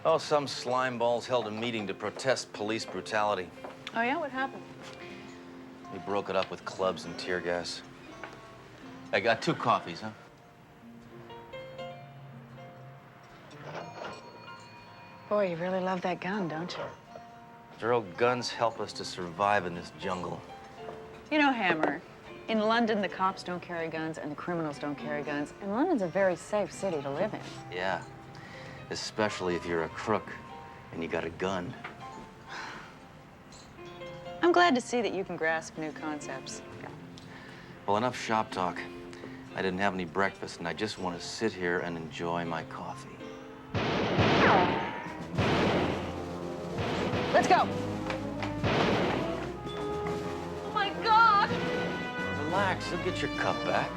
Oh, some slimeballs held a meeting to protest police brutality. Oh, yeah? What happened? We broke it up with clubs and tear gas. I got 2 coffees, huh? Boy, you really love that gun, don't you? After all, guns help us to survive in this jungle. You know, Hammer, in London, the cops don't carry guns and the criminals don't carry guns. And London's a very safe city to live in. Yeah, especially if you're a crook and you got a gun. I'm glad to see that you can grasp new concepts. Well, enough shop talk. I didn't have any breakfast, and I just want to sit here and enjoy my coffee. Let's go. Oh, my God. Relax, you'll get your cup back.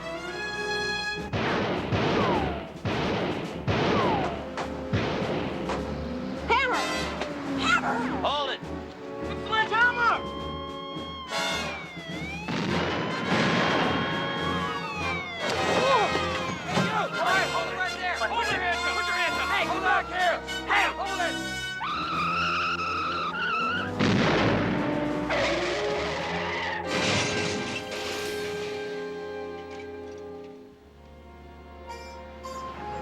Hammer! Hammer! Hold it! Sledge, hammer! Hold it right there! Hold your hands up! Put your hands up! Hey, hold back here! Hey, hold it!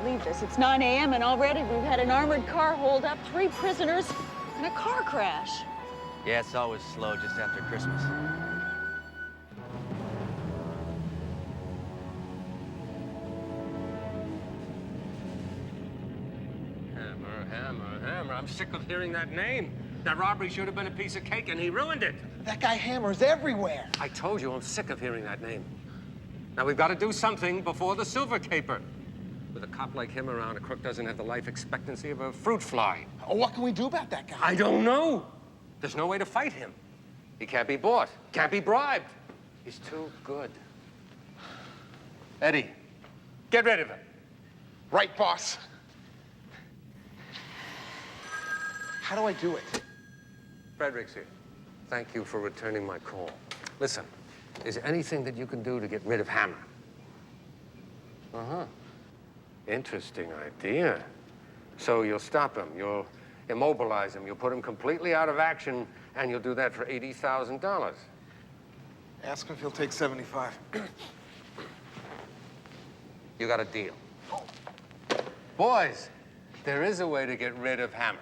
Believe this, it's 9 a.m. and already we've had an armored car hold up, 3 prisoners, and a car crash. Yeah, it's always slow just after Christmas. Hammer. I'm sick of hearing that name. That robbery should have been a piece of cake, and he ruined it. That guy Hammer's everywhere. I told you I'm sick of hearing that name. Now, we've got to do something before the silver caper. With a cop like him around, a crook doesn't have the life expectancy of a fruit fly. Oh, what can we do about that guy? I don't know. There's no way to fight him. He can't be bought, can't be bribed. He's too good. Eddie, get rid of him. Right, boss. How do I do it? Frederick's here. Thank you for returning my call. Listen, is there anything that you can do to get rid of Hammer? Uh-huh. Interesting idea. So you'll stop him, you'll immobilize him, you'll put him completely out of action, and you'll do that for $80,000. Ask him if he'll take 75. You got a deal. Boys, there is a way to get rid of Hammer.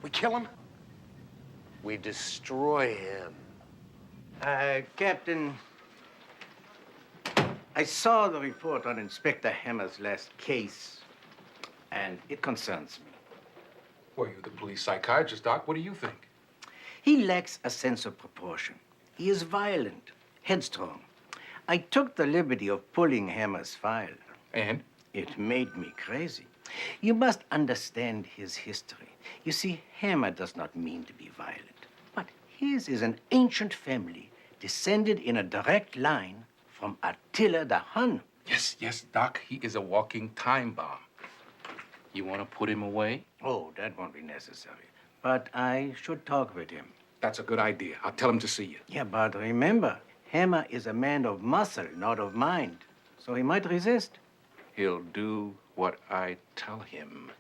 We kill him? We destroy him. Captain, I saw the report on Inspector Hammer's last case, and it concerns me. Well, you're the police psychiatrist, Doc. What do you think? He lacks a sense of proportion. He is violent, headstrong. I took the liberty of pulling Hammer's file. And? It made me crazy. You must understand his history. You see, Hammer does not mean to be violent, but his is an ancient family descended in a direct line from Attila the Hun. Yes, Doc. He is a walking time bomb. You want to put him away? Oh, that won't be necessary. But I should talk with him. That's a good idea. I'll tell him to see you. Yeah, but remember, Hammer is a man of muscle, not of mind. So he might resist. He'll do what I tell him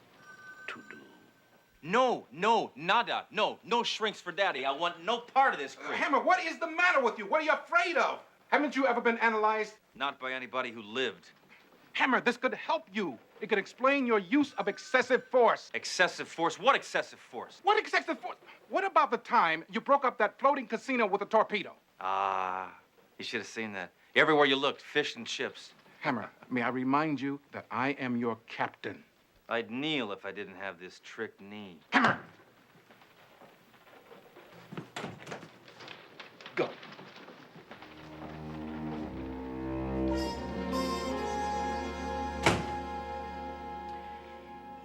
to do. No, nada. No shrinks for daddy. I want no part of this creep. Hammer, what is the matter with you? What are you afraid of? Haven't you ever been analyzed? Not by anybody who lived. Hammer, this could help you. It could explain your use of excessive force. Excessive force? What excessive force? What excessive force? What about the time you broke up that floating casino with a torpedo? You should have seen that. Everywhere you looked, fish and chips. Hammer, may I remind you that I am your captain. I'd kneel if I didn't have this tricked knee. Hammer! Go.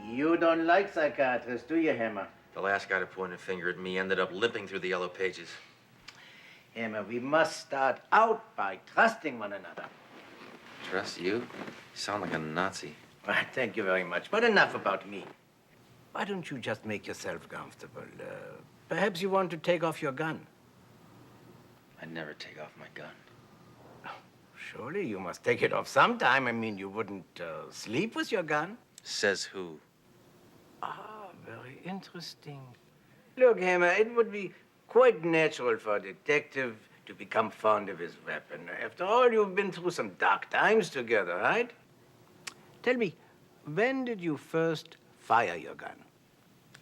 You don't like psychiatrists, do you, Hammer? The last guy to point a finger at me ended up limping through the yellow pages. Hammer, we must start out by trusting one another. Trust you? You sound like a Nazi. Well, thank you very much, but enough about me. Why don't you just make yourself comfortable? Perhaps you want to take off your gun. I'd never take off my gun. Surely you must take it off sometime. I mean, you wouldn't sleep with your gun. Says who? Ah, very interesting. Look, Hammer, it would be quite natural for a detective to become fond of his weapon. After all, you've been through some dark times together, right? Tell me, when did you first fire your gun?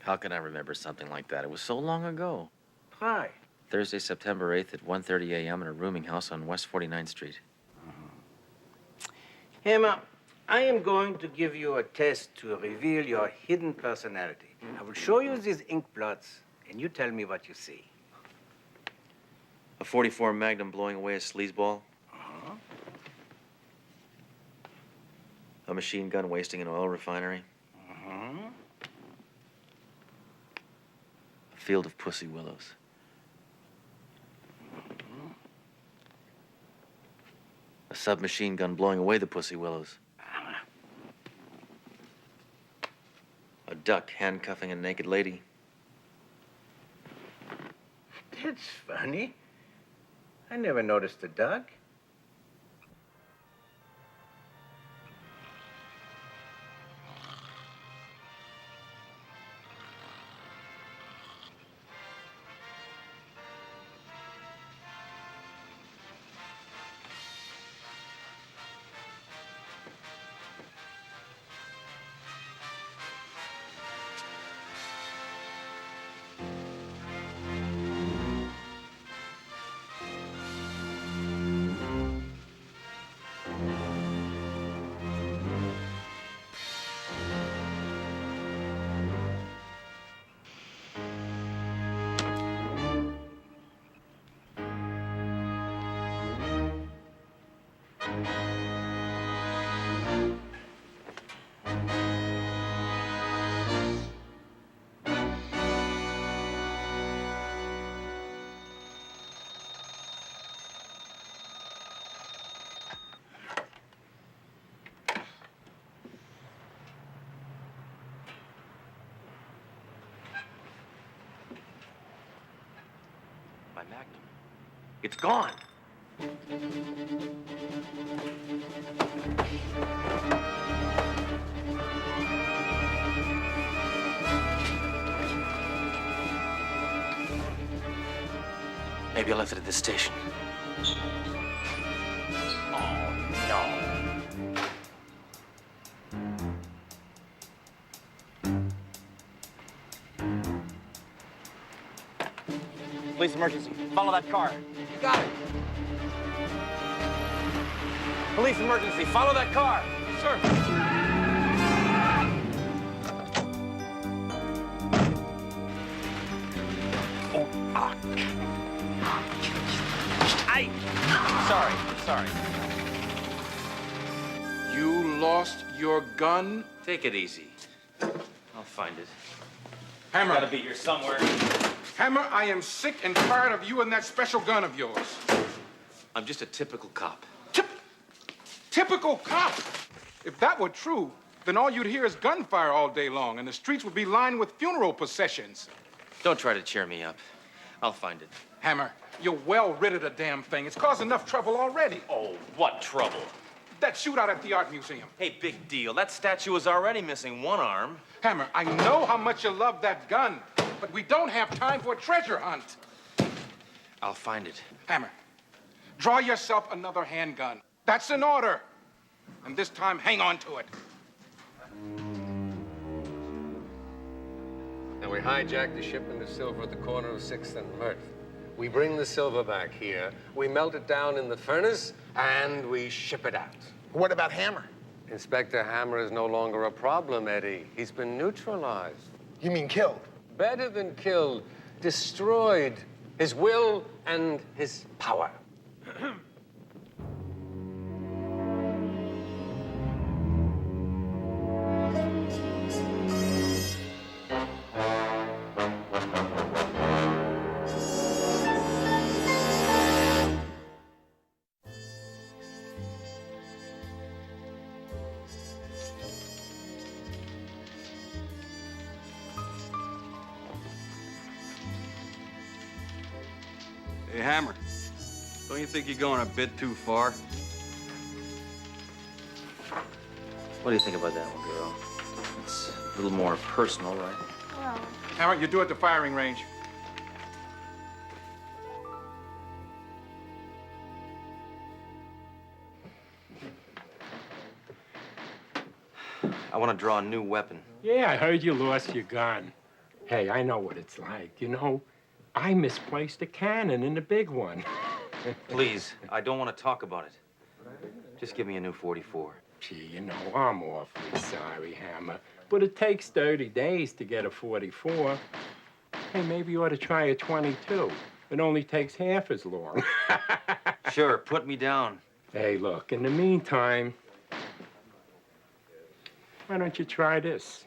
How can I remember something like that? It was so long ago. Try. Thursday, September 8th at 1:30 a.m. in a rooming house on West 49th Street. Hammer, I am going to give you a test to reveal your hidden personality. I will show you these ink blots, and you tell me what you see. A .44 Magnum blowing away a sleazeball. A machine gun wasting an oil refinery. A field of pussy willows. A submachine gun blowing away the pussy willows. A duck handcuffing a naked lady. That's funny. I never noticed the duck. My Magnum. It's gone. Maybe I left it at this station. Oh, no. Police emergency. Follow that car. You got it. Police emergency. Follow that car. Sir. Sorry. You lost your gun? Take it easy. I'll find it. Hammer. Gotta be here somewhere. Hammer, I am sick and tired of you and that special gun of yours. I'm just a typical cop. Typical cop. If that were true, then all you'd hear is gunfire all day long, and the streets would be lined with funeral processions. Don't try to cheer me up. I'll find it. Hammer, you're well rid of the damn thing. It's caused enough trouble already. Oh, what trouble? That shootout at the art museum. Hey, big deal. That statue is already missing one arm. Hammer, I know how much you love that gun, but we don't have time for a treasure hunt. I'll find it. Hammer, draw yourself another handgun. That's an order. And this time, hang on to it. Now, we hijacked the shipment of silver at the corner of 6th and Mirth. We bring the silver back here, we melt it down in the furnace, and we ship it out. What about Hammer? Inspector Hammer is no longer a problem, Eddie. He's been neutralized. You mean killed? Better than killed, destroyed. His will and his power. Hey, Hammer, don't you think you're going a bit too far? What do you think about that one, girl? It's a little more personal, right? Well, Hammer, you do at the firing range. I want to draw a new weapon. Yeah, I heard you lost your gun. Hey, I know what it's like. You know, I misplaced a cannon in the big one. Please, I don't want to talk about it. Just give me a new 44. Gee, you know, I'm awfully sorry, Hammer. But it takes 30 days to get a 44. Hey, maybe you ought to try a 22. It only takes half as long. Sure, put me down. Hey, look, in the meantime, why don't you try this?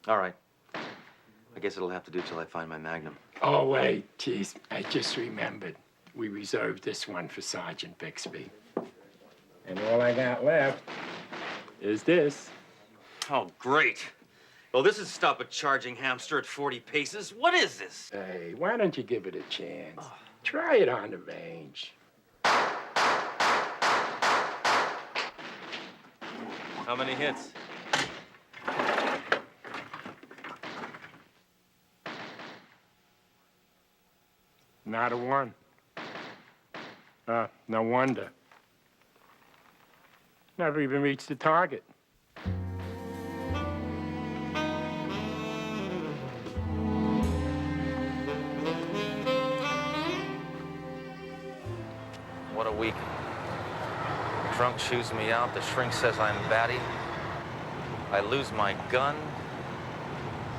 All right. I guess it'll have to do till I find my Magnum. Oh, wait, geez, I just remembered. We reserved this one for Sergeant Bixby. And all I got left is this. Oh, great. Well, this is stop a charging hamster at 40 paces. What is this? Hey, why don't you give it a chance? Try it on the range. How many hits? Not a one. No wonder. Never even reached the target. What a week. The drunk chews me out. The shrink says I'm batty. I lose my gun.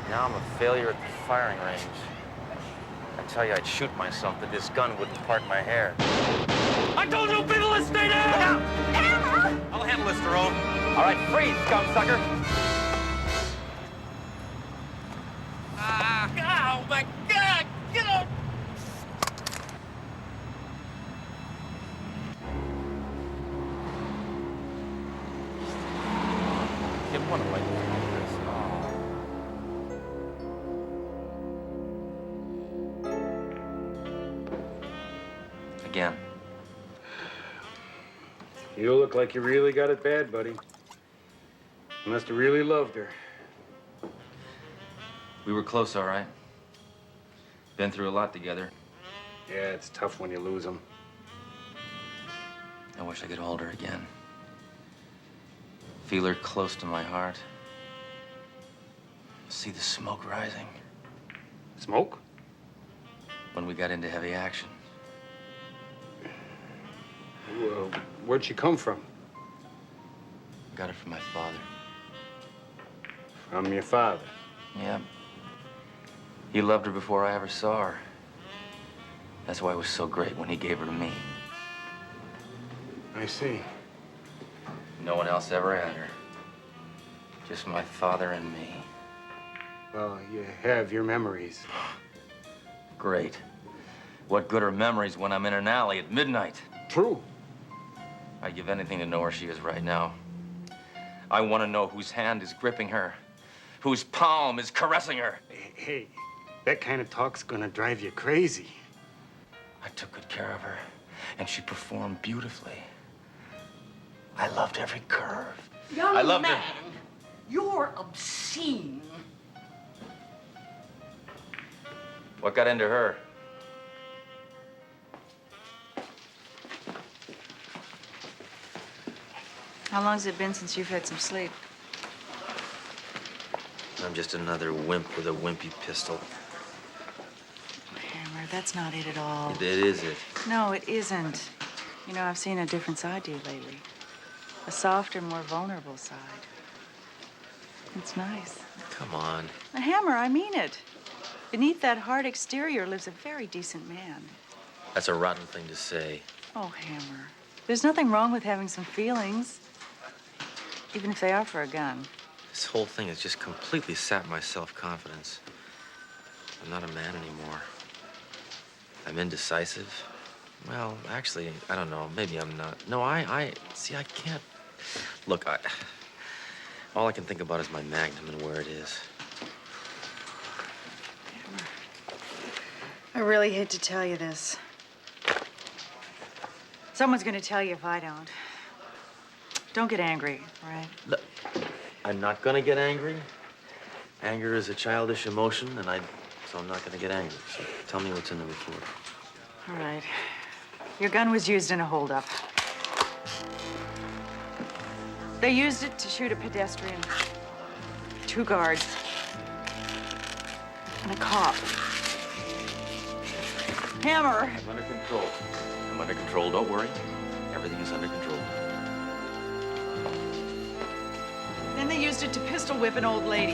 Now I'm a failure at the firing range. I tell you, I'd shoot myself, but this gun wouldn't part my hair. I told you people to stay down! Hammer! I'll handle this, Jerome. All right, freeze, scum sucker. Oh, my God! Get up! Kid, what am I doing with this? Oh. Again. You look like you really got it bad, buddy. You must have really loved her. We were close, all right. Been through a lot together. Yeah, it's tough when you lose them. I wish I could hold her again. Feel her close to my heart. See the smoke rising Smoke? when we got into heavy action. Well, where'd she come from? Got it from my father. From your father. Yeah. He loved her before I ever saw her. That's why it was so great when he gave her to me. I see. No one else ever had her. Just my father and me. Well, you have your memories. Great. What good are memories when I'm in an alley at midnight? True. I'd give anything to know where she is right now. I want to know whose hand is gripping her, whose palm is caressing her. Hey, that kind of talk's gonna drive you crazy. I took good care of her, and she performed beautifully. I loved every curve. Young I loved man, her. you're obscene. What got into her? how long's it been since you've had some sleep? I'm just another wimp with a wimpy pistol. Hammer, that's not it at all. It is it. No, it isn't. You know, I've seen a different side to you lately. A softer, more vulnerable side. It's nice. Come on. Now, Hammer, I mean it. Beneath that hard exterior lives a very decent man. That's a rotten thing to say. Oh, Hammer. There's nothing wrong with having some feelings, even if they are for a gun. This whole thing has just completely sapped my self-confidence. I'm not a man anymore. I'm indecisive. Well, actually, I don't know. Maybe I'm not. No, see, I can't. Look, all I can think about is my Magnum and where it is. I really hate to tell you this. Someone's gonna tell you if I don't. Don't get angry, all right? Look, I'm not gonna get angry. Anger is a childish emotion, so I'm not gonna get angry. So tell me what's in the report. All right. Your gun was used in a holdup. They used it to shoot a pedestrian, 2 guards, and a cop. Hammer! I'm under control. I'm under control, don't worry. Everything is under control. Then they used it to pistol whip an old lady.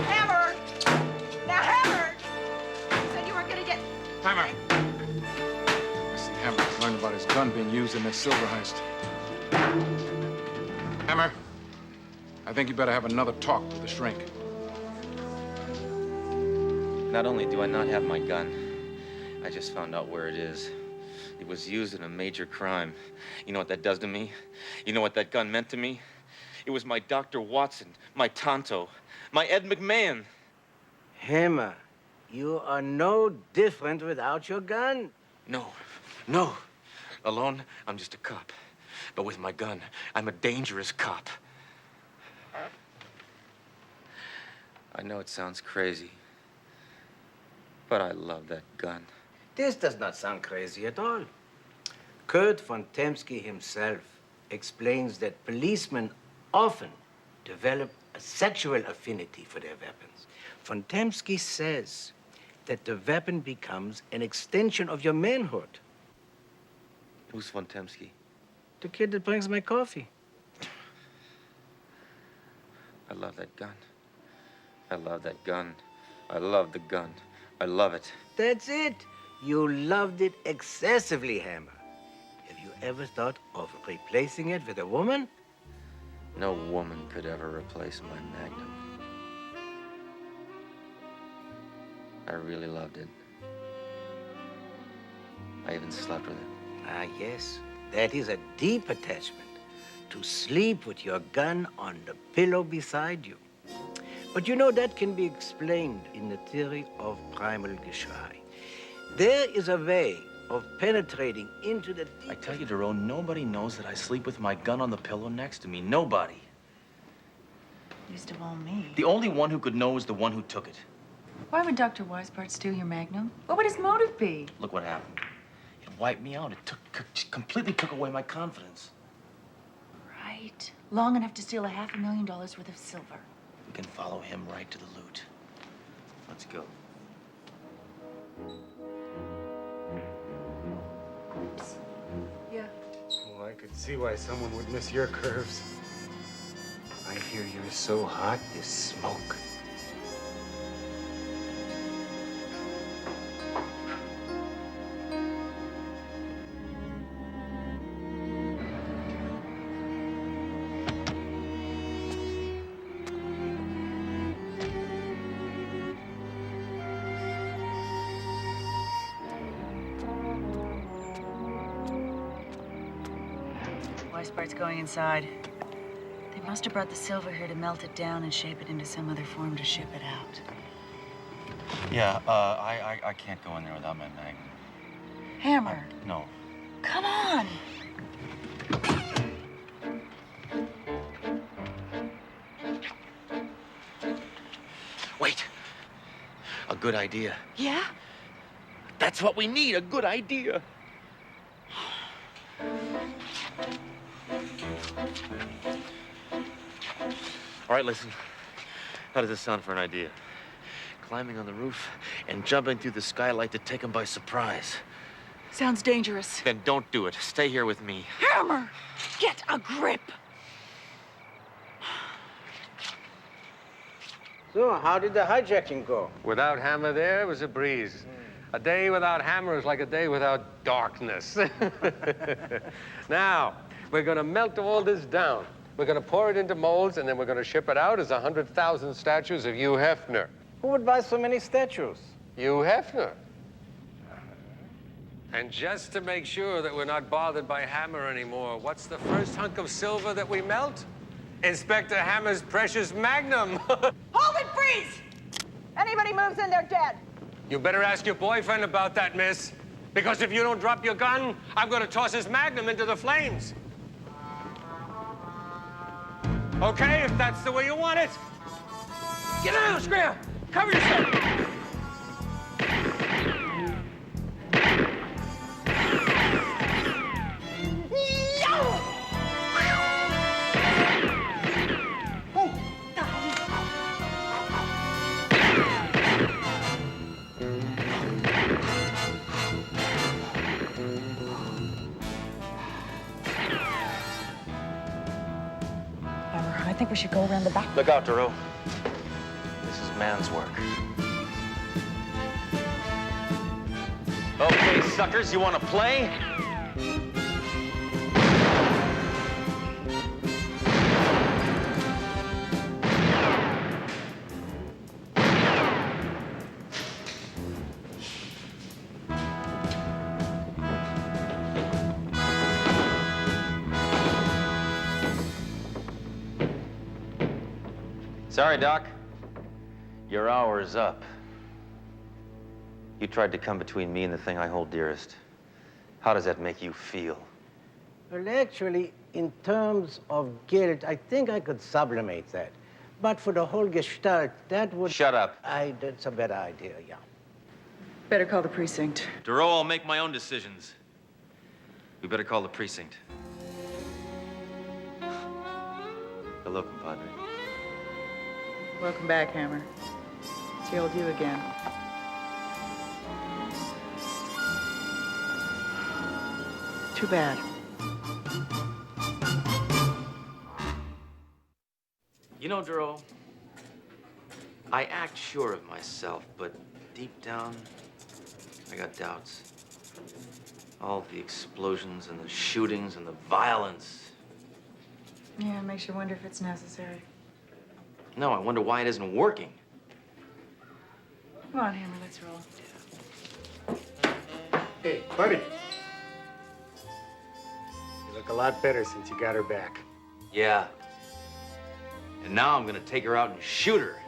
Hammer! Now, Hammer! You said you weren't gonna get... Hammer! I see Hammer learned about his gun being used in that silver heist. Hammer, I think you better have another talk with the shrink. Not only do I not have my gun, I just found out where it is. It was used in a major crime. You know what that does to me? You know what that gun meant to me? It was my Dr. Watson, my Tonto, my Ed McMahon. Hammer, you are no different without your gun. No. Alone, I'm just a cop. But with my gun, I'm a dangerous cop. I know it sounds crazy, but I love that gun. This does not sound crazy at all. Kurt von Temsky himself explains that policemen often develop a sexual affinity for their weapons. Von Temsky says that the weapon becomes an extension of your manhood. Who's von Temsky? The kid that brings my coffee. I love that gun. I love that gun. I love the gun. I love it. That's it. You loved it excessively, Hammer. Have you ever thought of replacing it with a woman? No woman could ever replace my Magnum. I really loved it. I even slept with it. Ah, yes. That is a deep attachment. To sleep with your gun on the pillow beside you. But you know, that can be explained in the theory of primal Geschrei. There is a way of penetrating into the deep... I tell you, Daron, nobody knows that I sleep with my gun on the pillow next to me. Nobody. Least of all me. The only one who could know is the one who took it. Why would Dr. Weisbart steal your Magnum? What would his motive be? Look what happened. It wiped me out. It completely took away my confidence. Right. Long enough to steal $500,000 worth of silver. We can follow him right to the loot. Let's go. Oops. Yeah. Well, I could see why someone would miss your curves. I hear you're so hot, you smoke. Weisbart's going inside. They must have brought the silver here to melt it down and shape it into some other form to ship it out. Yeah, I can't go in there without my Magnum. Hammer, No. come on! Wait. A good idea. Yeah? That's what we need, a good idea. All right, listen. How does this sound for an idea? Climbing on the roof and jumping through the skylight to take them by surprise. Sounds dangerous. Then don't do it. Stay here with me. Hammer, get a grip! So, how did the hijacking go? Without Hammer there, it was a breeze. A day without Hammer is like a day without darkness. Now, we're going to melt all this down. We're going to pour it into molds, and then we're going to ship it out as 100,000 statues of Hugh Hefner. Who would buy so many statues? Hugh Hefner. And just to make sure that we're not bothered by Hammer anymore, what's the first hunk of silver that we melt? Inspector Hammer's precious Magnum. Hold it, freeze! Anybody moves in, they're dead. You better ask your boyfriend about that, miss. Because if you don't drop your gun, I'm gonna toss his magnum into the flames. Okay, if that's the way you want it. Get down, Scram! Cover yourself! I think we should go around the back. Look out, Duro. This is man's work. Okay, suckers, you want to play? Sorry, Doc. Your hour is up. You tried to come between me and the thing I hold dearest. How does that make you feel? Well, actually, in terms of guilt, I think I could sublimate that. But for the whole gestalt, that would... Shut up. That's a better idea, yeah. Better call the precinct. Duro, I'll make my own decisions. We better call the precinct. Hello, compadre. Welcome back, Hammer. It's the old you again. Too bad. You know, Duro, I act sure of myself, but deep down, I got doubts. All the explosions and the shootings and the violence. Yeah, it makes you wonder if it's necessary. No, I wonder why it isn't working. Come on, Hammer, let's roll. Hey, buddy. You look a lot better since you got her back. Yeah. And now I'm gonna take her out and shoot her.